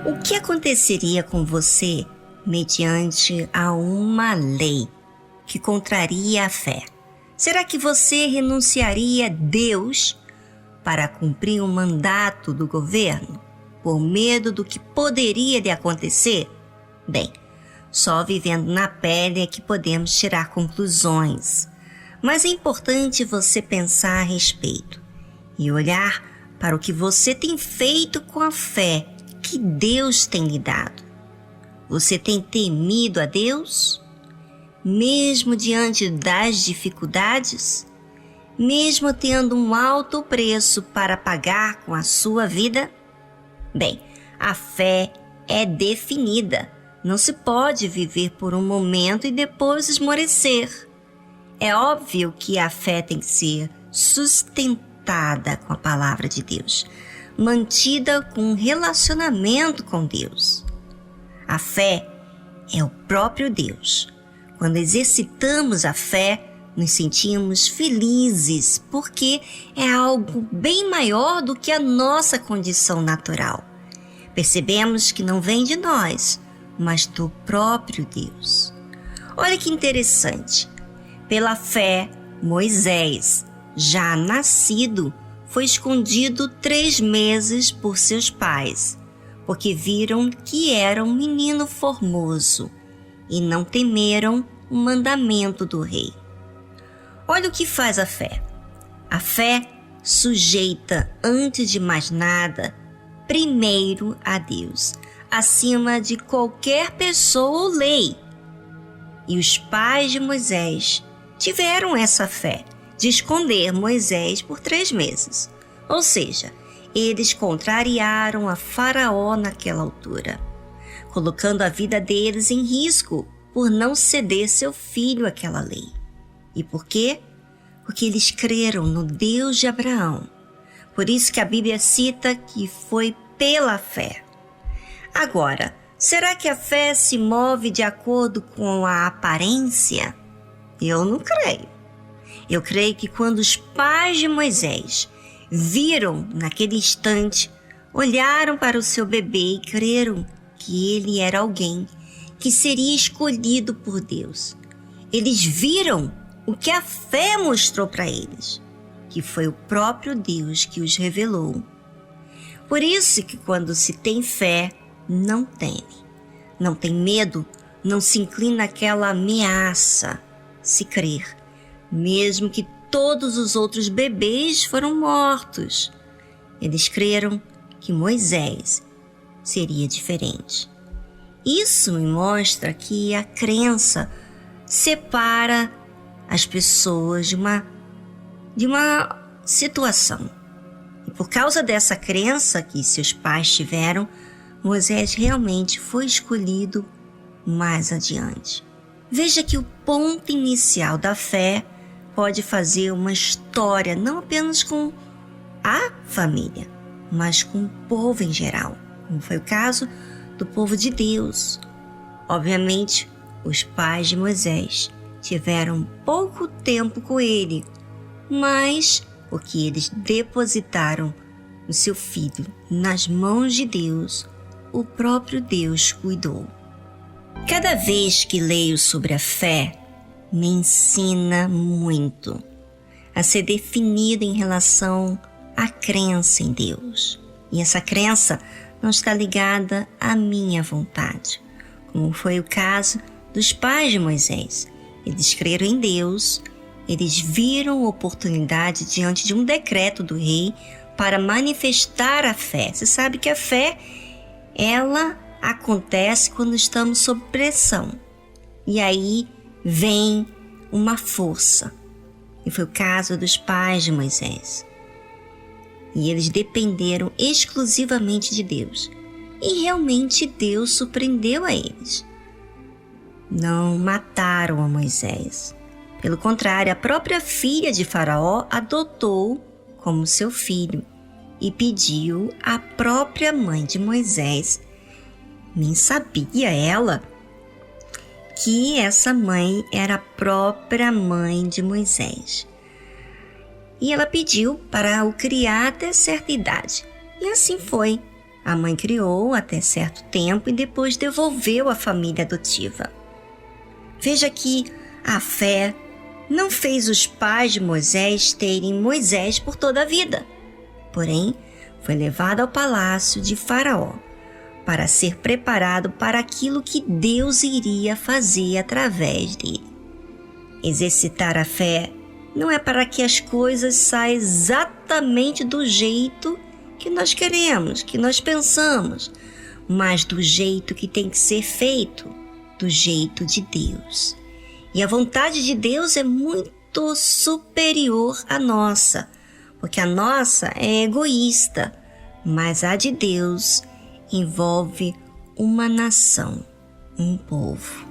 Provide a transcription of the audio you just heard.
O que aconteceria com você mediante a uma lei que contraria a fé? Será que você renunciaria a Deus para cumprir um mandato do governo por medo do que poderia lhe acontecer? Bem, só vivendo na pele é que podemos tirar conclusões. Mas é importante você pensar a respeito e olhar para o que você tem feito com a fé que Deus tem lhe dado. Você tem temido a Deus? Mesmo diante das dificuldades? Mesmo tendo um alto preço para pagar com a sua vida? Bem, a fé é definida. Não se pode viver por um momento e depois esmorecer. É óbvio que a fé tem que ser sustentada com a palavra de Deus, mantida com um relacionamento com Deus. A fé é o próprio Deus. Quando exercitamos a fé, nos sentimos felizes, porque é algo bem maior do que a nossa condição natural. Percebemos que não vem de nós, mas do próprio Deus. Olha que interessante. Pela fé, Moisés, já nascido, foi escondido 3 meses por seus pais, porque viram que era um menino formoso e não temeram o mandamento do rei. Olha o que faz a fé. A fé sujeita, antes de mais nada, primeiro a Deus, acima de qualquer pessoa ou lei. E os pais de Moisés tiveram essa fé de esconder Moisés por 3 meses. Ou seja, eles contrariaram a Faraó naquela altura, colocando a vida deles em risco por não ceder seu filho àquela lei. E por quê? Porque eles creram no Deus de Abraão. Por isso que a Bíblia cita que foi pela fé. Agora, será que a fé se move de acordo com a aparência? Eu não creio. Eu creio que quando os pais de Moisés viram naquele instante, olharam para o seu bebê e creram que ele era alguém que seria escolhido por Deus. Eles viram o que a fé mostrou para eles, que foi o próprio Deus que os revelou. Por isso que quando se tem fé, não teme, não tem medo, não se inclina àquela ameaça, se crer, mesmo que todos os outros bebês foram mortos. Eles creram que Moisés seria diferente. Isso me mostra que a crença separa as pessoas de uma situação. E por causa dessa crença que seus pais tiveram, Moisés realmente foi escolhido mais adiante. Veja que o ponto inicial da fé pode fazer uma história não apenas com a família, mas com o povo em geral, como foi o caso do povo de Deus. Obviamente, os pais de Moisés tiveram pouco tempo com ele, mas porque eles depositaram o seu filho nas mãos de Deus, o próprio Deus cuidou. Cada vez que leio sobre a fé, me ensina muito a ser definido em relação à crença em Deus. E essa crença não está ligada à minha vontade, como foi o caso dos pais de Moisés. Eles creram em Deus, eles viram oportunidade diante de um decreto do rei para manifestar a fé. Você sabe que a fé, ela acontece quando estamos sob pressão. E aí vem uma força. E foi o caso dos pais de Moisés. E eles dependeram exclusivamente de Deus. E realmente Deus surpreendeu a eles. Não mataram a Moisés. Pelo contrário, a própria filha de Faraó adotou como seu filho e pediu à própria mãe de Moisés. Nem sabia ela que essa mãe era a própria mãe de Moisés. E ela pediu para o criar até certa idade. E assim foi. A mãe criou até certo tempo e depois devolveu à família adotiva. Veja que a fé não fez os pais de Moisés terem Moisés por toda a vida. Porém, foi levado ao palácio de Faraó para ser preparado para aquilo que Deus iria fazer através dele. Exercitar a fé não é para que as coisas saiam exatamente do jeito que nós queremos, que nós pensamos, mas do jeito que tem que ser feito, do jeito de Deus. E a vontade de Deus é muito superior à nossa, porque a nossa é egoísta, mas a de Deus envolve uma nação, um povo.